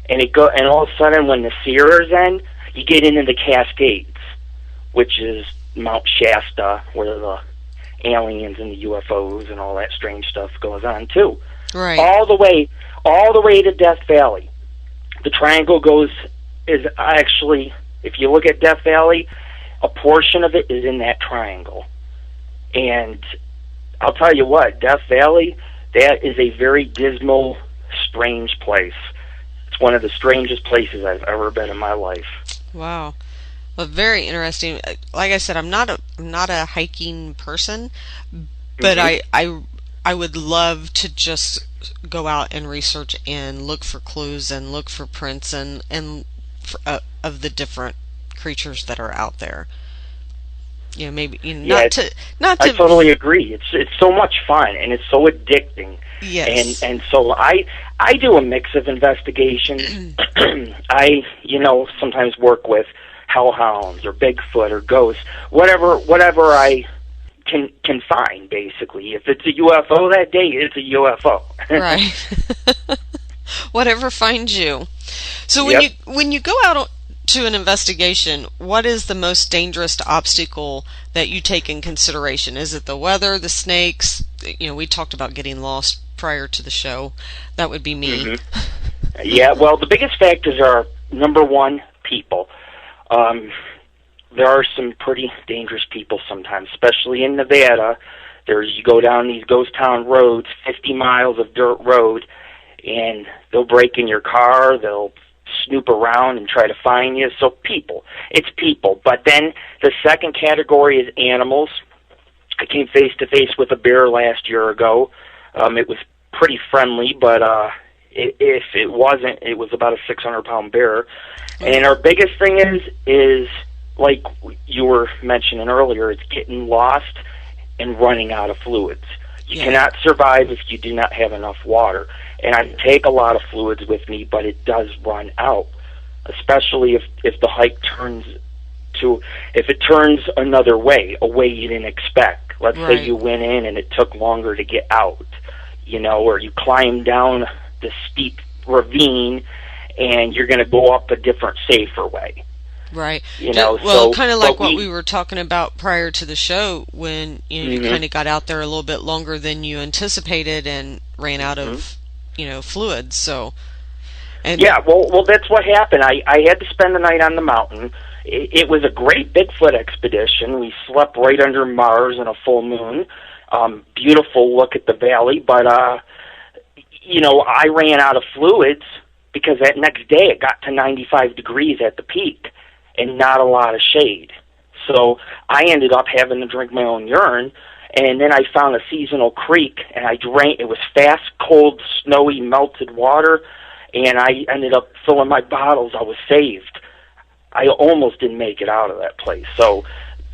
and all of a sudden when the Sierras end, you get into the Cascades, which is Mount Shasta, where the aliens and the UFOs and all that strange stuff goes on too. Right. All the way to Death Valley. The triangle is actually, if you look at Death Valley, a portion of it is in that triangle. And I'll tell you what, Death Valley, that is a very dismal, strange place. It's one of the strangest places I've ever been in my life. Wow. Well, very interesting. Like I said, I'm not a hiking person, but Mm-hmm. I would love to just go out and research and look for clues and look for prints and of the different creatures that are out there. Maybe Yeah, not I to. totally agree. It's so much fun, and it's so addicting. Yes. And so I do a mix of investigation. I sometimes work with hellhounds or Bigfoot or ghosts, whatever I can find. Basically, if it's a UFO that day, it's a UFO. Right. Whatever finds you. So Yep. when you go out to an investigation, what is the most dangerous obstacle that you take in consideration? Is it the weather, the snakes? We talked about getting lost prior to the show. That would be me. Mm-hmm. Yeah, well, the biggest factors are, number one, people. There are some pretty dangerous people sometimes, especially in Nevada. You go down these ghost town roads, 50 miles of dirt road, and they'll break in your car, they'll snoop around and try to find you. So it's people. But then the second category is animals. I came face to face with a bear last year ago. It was pretty friendly, but if it wasn't, it was about a 600-pound bear. And our biggest thing is like you were mentioning earlier, it's getting lost and running out of fluids. You cannot survive if you do not have enough water. And I take a lot of fluids with me, but it does run out, especially if the hike turns another way, a way you didn't expect. Let's say you went in and it took longer to get out, or you climbed down the steep ravine and you're going to go up a different, safer way. Right. So kind of like what we were talking about prior to the show, when you Mm-hmm. kind of got out there a little bit longer than you anticipated and ran out of fluids. So. And yeah, well, that's what happened. I had to spend the night on the mountain. It was a great Bigfoot expedition. We slept right under Mars in a full moon. Beautiful look at the valley, but I ran out of fluids because that next day it got to 95 degrees at the peak and not a lot of shade. So I ended up having to drink my own urine, and then I found a seasonal creek, and I drank. It was fast, cold, snowy, melted water, and I ended up filling my bottles. I was saved. I almost didn't make it out of that place. So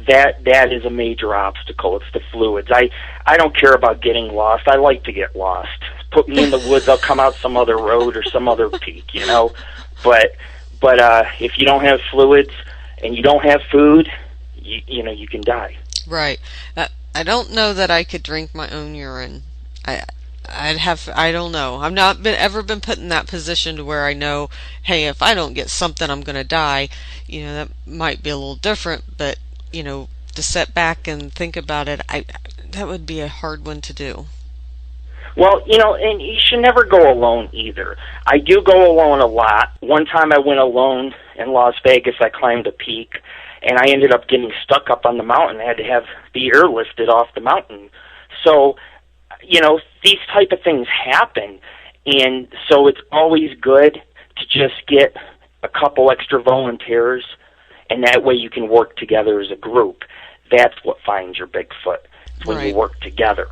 that is a major obstacle. It's the fluids. I don't care about getting lost. I like to get lost. Put me in the woods. I'll come out some other road or some other peak, But if you don't have fluids and you don't have food, you can die. Right. I don't know that I could drink my own urine. I don't know. I've not ever been put in that position to where I know, hey, if I don't get something, I'm going to die. That might be a little different, but, to sit back and think about it, that would be a hard one to do. Well, and you should never go alone either. I do go alone a lot. One time I went alone in Las Vegas. I climbed a peak, and I ended up getting stuck up on the mountain. I had to have the air lifted off the mountain. So, these type of things happen, and so it's always good to just get a couple extra volunteers, and that way you can work together as a group. That's what finds your Bigfoot, when you work together.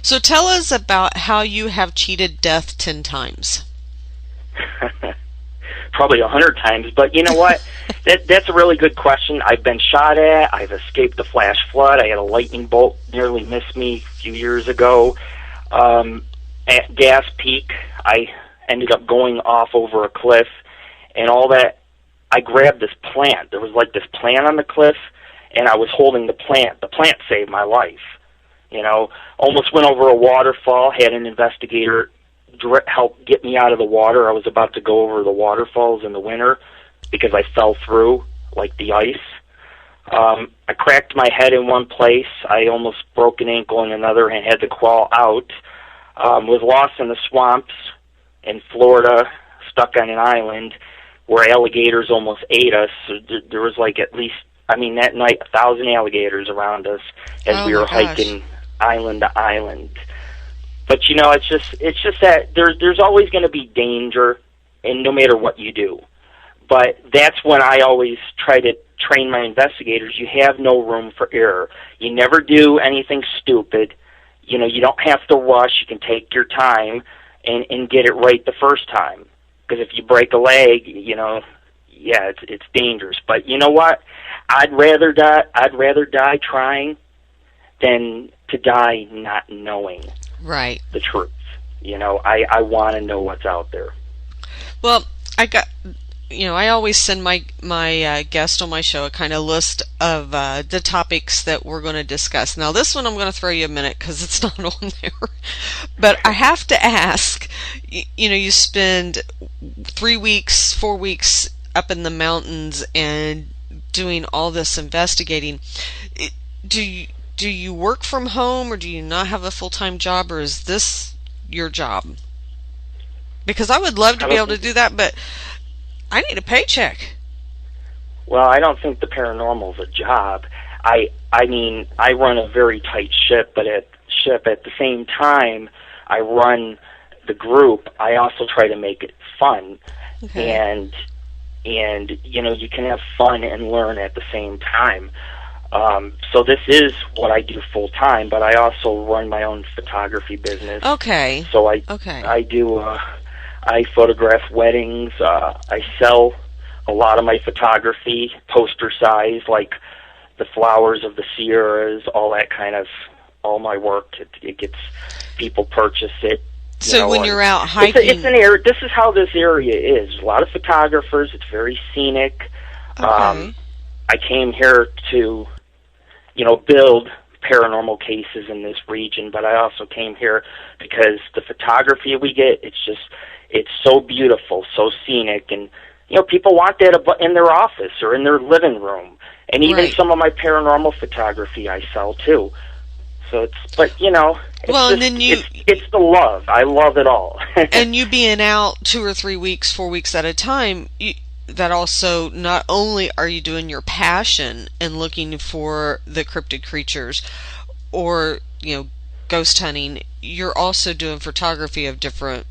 So tell us about how you have cheated death 10 times. Probably 100 times, but you know what? That's a really good question. I've been shot at. I've escaped the flash flood. I had a lightning bolt nearly miss me a few years ago. At Gas Peak, I ended up going off over a cliff, and all that. I grabbed this plant. There was like this plant on the cliff, and I was holding the plant. The plant saved my life. Almost went over a waterfall, had an investigator help get me out of the water. I was about to go over the waterfalls in the winter because I fell through, like the ice. I cracked my head in one place. I almost broke an ankle in another and had to crawl out. Was lost in the swamps in Florida, stuck on an island where alligators almost ate us. There was like at least, that night, 1,000 alligators around us as we were hiking island to island. But it's just that there's always going to be danger, and no matter what you do. But that's when I always try to train my investigators. You have no room for error. You never do anything stupid. You don't have to rush. You can take your time and get it right the first time. Because if you break a leg, it's dangerous. But you know what? I'd rather die trying than to die not knowing the truth. I want to know what's out there. Well, I always send my guest on my show a kind of list of the topics that we're going to discuss. Now, this one I'm going to throw you a minute because it's not on there. But I have to ask, you spend 3 weeks, 4 weeks up in the mountains and doing all this investigating. Do you work from home, or do you not have a full-time job, or is this your job? Because I would love to be able to do that, but I need a paycheck. Well, I don't think the paranormal is a job. I run a very tight ship, but at the same time I run the group, I also try to make it fun. Okay. And you can have fun and learn at the same time. So this is what I do full time, but I also run my own photography business. Okay. So I do. I photograph weddings. I sell a lot of my photography, poster size, like the flowers of the Sierras, all that kind of, all my work. It gets, people purchase it. So when you're out hiking, it's an area. This is how this area is. A lot of photographers. It's very scenic. Okay. I came here to, build paranormal cases in this region, but I also came here because the photography we get, it's so beautiful, so scenic, and people want that in their office or in their living room, and even some of my paranormal photography I sell too. So it's the love. I love it all. And you being out 2 or 3 weeks, 4 weeks at a time, that also, not only are you doing your passion and looking for the cryptid creatures or, ghost hunting, you're also doing photography of different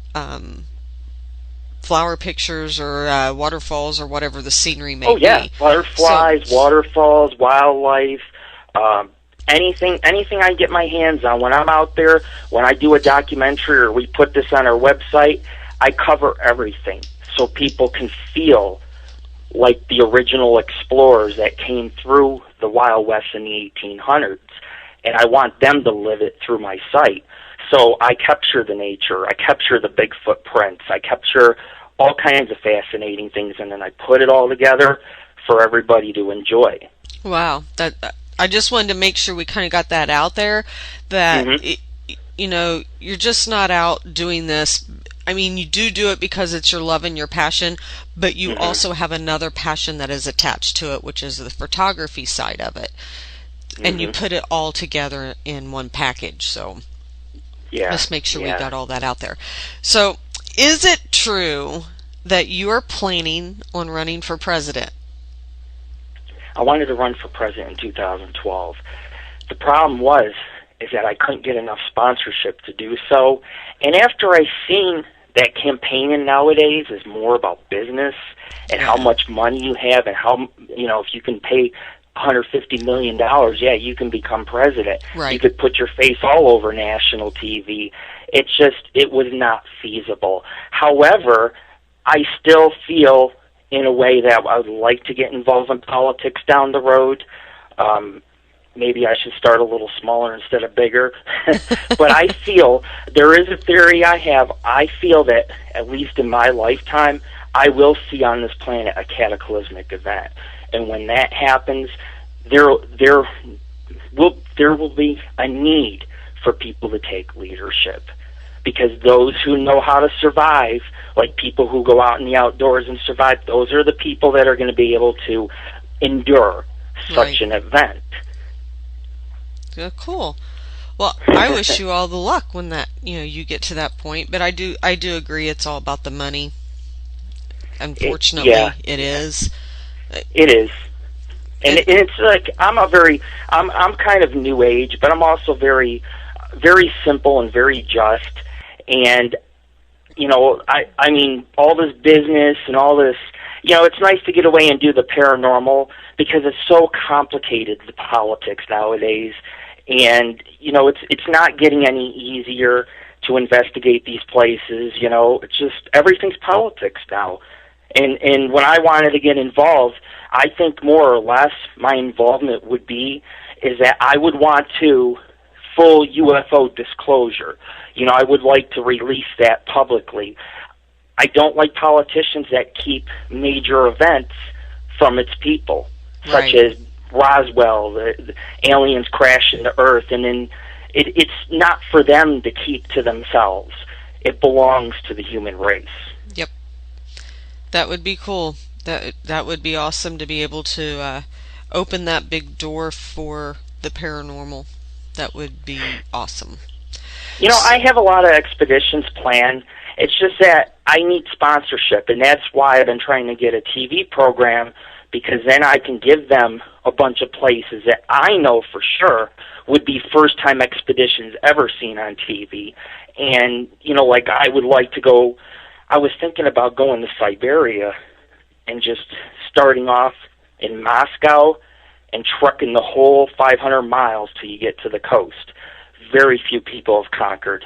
flower pictures or waterfalls or whatever the scenery may be. Oh, yeah. Butterflies, waterfalls, wildlife, anything I can get my hands on. When I'm out there, when I do a documentary or we put this on our website, I cover everything so people can feel like the original explorers that came through the Wild West in the 1800s. And I want them to live it through my site. So I capture the nature, I capture the big footprints, I capture all kinds of fascinating things, and then I put it all together for everybody to enjoy. Wow. I just wanted to make sure we kind of got that out there, that you're just not out doing this. I mean, you do it because it's your love and your passion, but you also have another passion that is attached to it, which is the photography side of it. And you put it all together in one package. So let's make sure we got all that out there. So is it true that you are planning on running for president? I wanted to run for president in 2012. The problem is that I couldn't get enough sponsorship to do so. And after I seen that campaigning nowadays is more about business and how much money you have and how, if you can pay $150 million, you can become president. Right. You could put your face all over national TV. It was not feasible. However, I still feel in a way that I would like to get involved in politics down the road. Maybe I should start a little smaller instead of bigger. But I feel, there is a theory I have, I feel that, at least in my lifetime, I will see on this planet a cataclysmic event. And when that happens, there will be a need for people to take leadership. Because those who know how to survive, like people who go out in the outdoors and survive, those are the people that are going to be able to endure such an event. Yeah, cool. Well, I wish you all the luck when you get to that point. But I do agree it's all about the money. Unfortunately, it is. It is. And it's like I'm kind of new age, but I'm also very, very simple and very just. And I mean, all this business and all this, it's nice to get away and do the paranormal because it's so complicated, the politics nowadays. And, it's not getting any easier to investigate these places, it's just, everything's politics now. And when I wanted to get involved, I think more or less my involvement would be is that I would want to full UFO disclosure. I would like to release that publicly. I don't like politicians that keep major events from its people, such as Roswell, the aliens crashing the Earth, and then it's not for them to keep to themselves. It belongs to the human race. Yep. That would be cool. That would be awesome to be able to open that big door for the paranormal. That would be awesome. I have a lot of expeditions planned. It's just that I need sponsorship, and that's why I've been trying to get a TV program, because then I can give them a bunch of places that I know for sure would be first-time expeditions ever seen on TV. And, like I would like to go, I was thinking about going to Siberia and just starting off in Moscow and trucking the whole 500 miles till you get to the coast. Very few people have conquered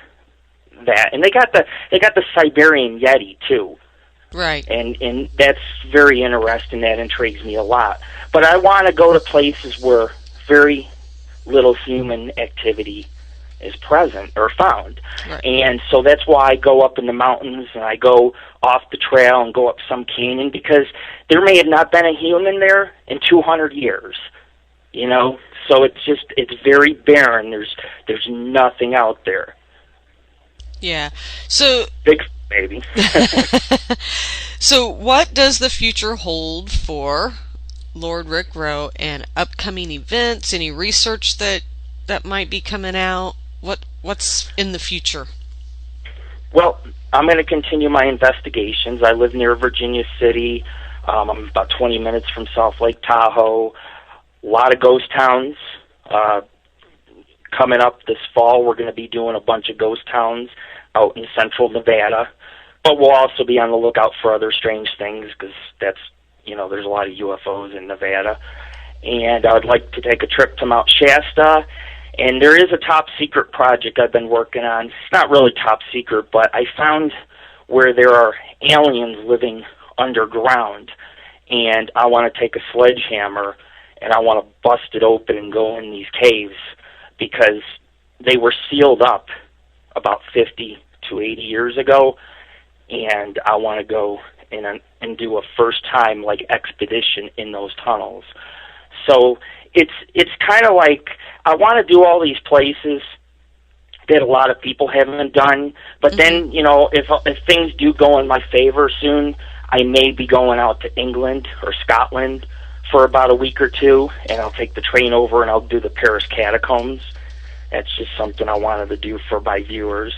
that. And they got the Siberian Yeti, too. Right. And that's very interesting. That intrigues me a lot. But I want to go to places where very little human activity is present or found. Right. And so that's why I go up in the mountains and I go off the trail and go up some canyon, because there may have not been a human there in 200 years. So it's very barren. There's nothing out there. Yeah. So Big maybe. So what does the future hold for Lord Rick Rowe and upcoming events? Any research that might be coming out? What's in the future? Well, I'm going to continue my investigations. I live near Virginia City. I'm about 20 minutes from South Lake Tahoe. A lot of ghost towns. Coming up this fall, we're going to be doing a bunch of ghost towns out in central Nevada. But we'll also be on the lookout for other strange things, because that's, there's a lot of UFOs in Nevada. And I would like to take a trip to Mount Shasta. And there is a top secret project I've been working on. It's not really top secret, but I found where there are aliens living underground. And I want to take a sledgehammer and I want to bust it open and go in these caves, because they were sealed up about 50 to 80 years ago. And I want to go and do a first-time expedition in those tunnels. So it's kind of like I want to do all these places, that a lot of people haven't done. But then, you know, if things do go in my favor soon, I may be going out to England or Scotland for about a week or two, and I'll take the train over and I'll do the Paris catacombs. That's just something I wanted to do for my viewers.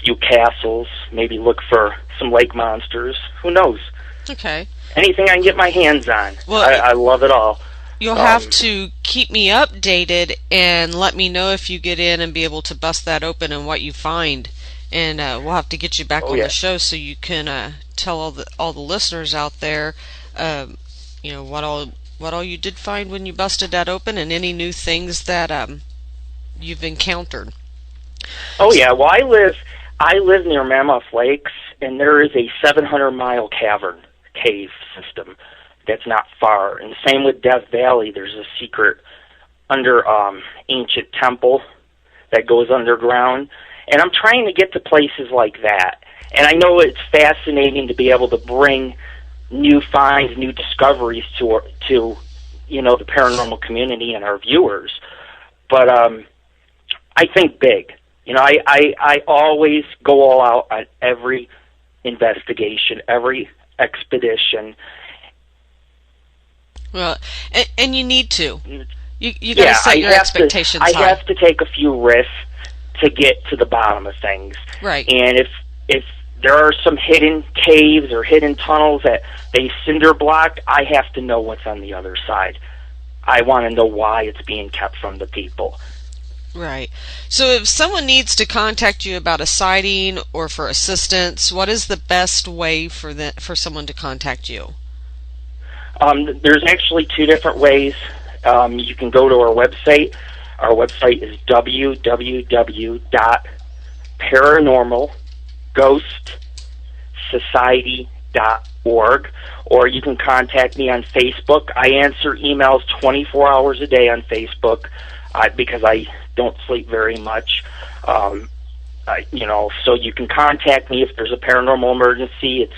Few castles, maybe look for some lake monsters. Who knows? Okay. Anything I can get my hands on. Well, I love it all. You'll have to keep me updated and let me know if you get in and be able to bust that open and what you find. And we'll have to get you back on the show so you can tell all the listeners out there, you know, what all you did find when you busted that open, and any new things that you've encountered. Oh yeah, well I live near Mammoth Lakes, and there is a 700-mile cave system that's not far. And the same with Death Valley. There's a secret ancient temple that goes underground. And I'm trying to get to places like that. And I know it's fascinating to be able to bring new finds, new discoveries to you know, the paranormal community and our viewers. But I think big. You know, I always go all out on every investigation, every expedition. Well, and you need to. You got to set your expectations high. I have to take a few risks to get to the bottom of things. Right. And if there are some hidden caves or hidden tunnels that they cinder blocked, I have to know what's on the other side. I want to know why it's being kept from the people. Right. So if someone needs to contact you about a sighting or for assistance, what is the best way for someone to contact you? There's actually two different ways. You can go to our website. Our website is www.paranormalghostsociety.org, or you can contact me on Facebook. I answer emails 24 hours a day on Facebook because I don't sleep very much. You know, so you can contact me if there's a paranormal emergency. It's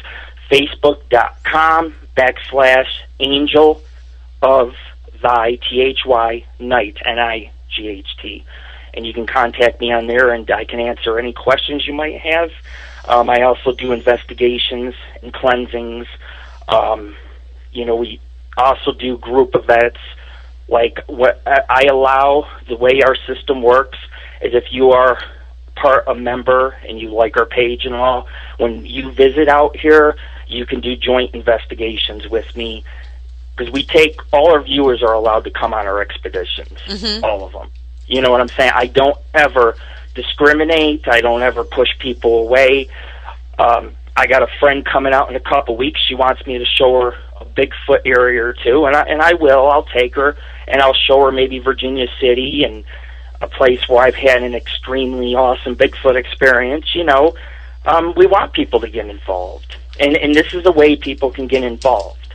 facebook.com/Angel of Thy Night, NIGHT, and you can contact me on there, and I can answer any questions you might have. I also do investigations and cleansings. You know, we also do group events. Like what I allow, the way our system works is if you are a member and you like our page and all, when you visit out here, you can do joint investigations with me, because all our viewers are allowed to come on our expeditions, all of them. You know what I'm saying? I don't ever discriminate. I don't ever push people away. I got a friend coming out in a couple weeks. She wants me to show her a Bigfoot area or two, and I will. I'll take her, and I'll show her maybe Virginia City and a place where I've had an extremely awesome Bigfoot experience. You know, we want people to get involved, and this is a way people can get involved.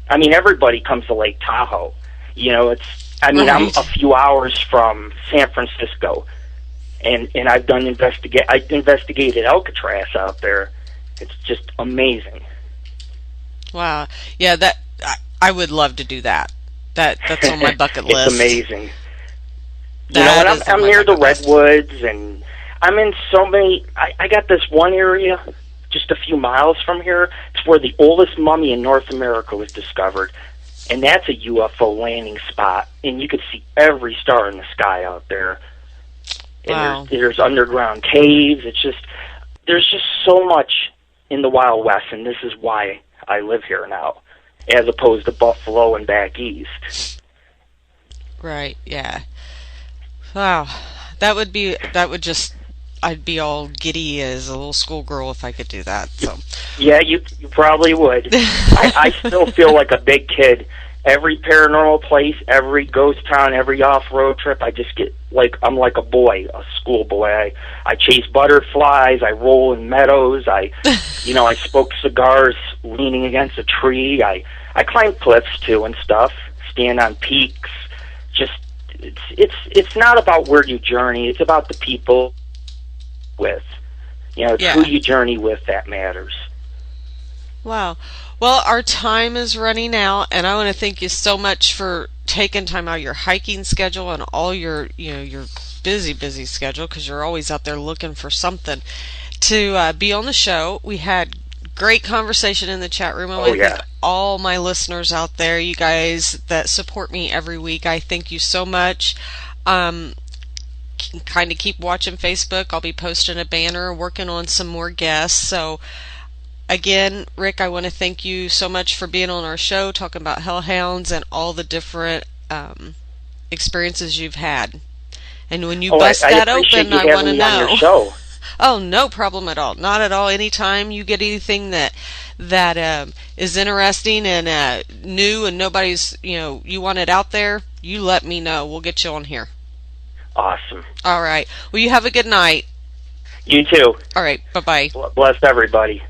I mean, everybody comes to Lake Tahoe. You know, I'm a few hours from San Francisco, and I've done I investigated Alcatraz out there. It's just amazing. Wow. Yeah, I would love to do that. That's on my bucket list. It's amazing. You know, and I'm near the redwoods, and I'm in so many. I got this one area just a few miles from here. It's where the oldest mummy in North America was discovered, and that's a UFO landing spot, and you could see every star in the sky out there. And wow. There's underground caves. There's just so much in the Wild West, and this is why I live here now, as opposed to Buffalo and back east. Right, yeah. Wow. I'd be all giddy as a little schoolgirl if I could do that. So. Yeah, you probably would. I still feel like a big kid. Every paranormal place, every ghost town, every off-road trip, I just get I'm like a boy, a schoolboy. I chase butterflies, I roll in meadows, I smoke cigars leaning against a tree, I climb cliffs too and stuff, stand on peaks. Just it's not about where you journey, it's about the people with. It's who you journey with that matters. Wow. Well, our time is running out, and I want to thank you so much for taking time out of your hiking schedule and all your busy schedule, because you're always out there looking for something to be on the show. We had great conversation in the chat room. I want to thank all my listeners out there, you guys that support me every week. I thank you so much. Kind of keep watching Facebook. I'll be posting a banner, working on some more guests. So again, Rick, I want to thank you so much for being on our show, talking about hellhounds and all the different experiences you've had. And when you bust that open, I want to know. Your show. Oh, no problem at all. Not at all. Anytime you get anything that is interesting and new and nobody's, you want it out there, you let me know. We'll get you on here. Awesome. All right. Well, you have a good night. You too. All right. Bye-bye. Bless everybody.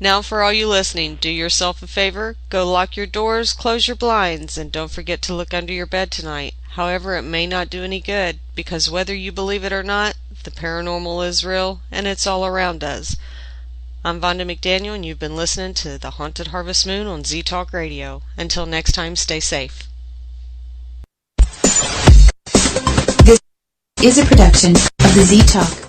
Now, for all you listening, do yourself a favor. Go lock your doors, close your blinds, and don't forget to look under your bed tonight. However, it may not do any good, because whether you believe it or not, the paranormal is real, and it's all around us. I'm Vonda McDaniel, and you've been listening to The Haunted Harvest Moon on Z-Talk Radio. Until next time, stay safe. This is a production of the Z-Talk